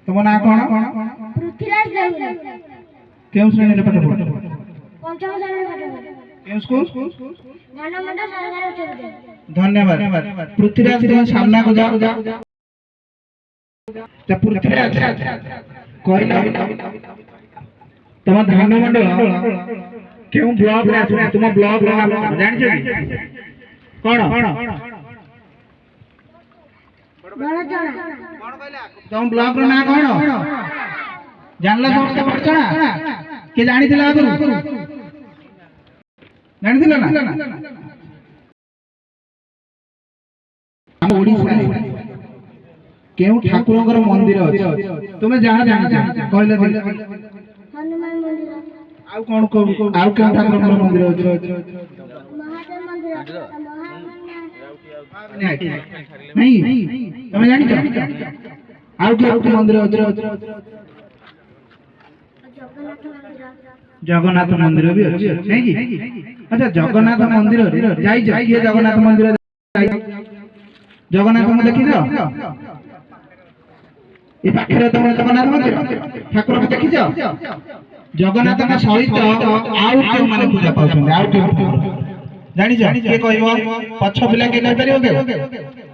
तुम ना कौन पृथ्वीराज देहुरी केउ श्रेणी रे पाठ पढ पंचम श्रेणी पाठ पढ केउ स्कूल ध्यानमंडल सरकारी उच्च विद्यालय। धन्यवाद। पृथ्वीराज तुम सामना को जाओ तो पृथ्वीराज कहला तुम ध्यानमंडल केउ ब्लॉक रे आछो तुम ब्लॉक रो नाम जानि छ कोन बड़चना तुम ब्लॉक रो नाम कोन जानला समस्त बड़चना के जानि थिला आगु जानि थिला ना हम ओडिसा केउ ठाकुरंकर मंदिर अछि तुमे जहां जानि कहले हनुमान मंदिर आउ कोन को आउ केउ ठाकुरंकर मंदिर अछि महादेव मंदिर नहीं तुमे जानि आउ के मंदिर अछि जगन्नाथ मंदिर भी अछि नहीं कि अच्छा जगन्नाथ मंदिर जाई जाई जगन्नाथ मंदिर जगन्नाथ को देखि जाओ ए पाखरे तुम जगन्नाथ मंदिर ठाकुर को देखि जाओ जगन्नाथ का सहित आउ के माने पूजा पाउछन आउ के जानि जा के कहबो पछ पिला के कहि परियो के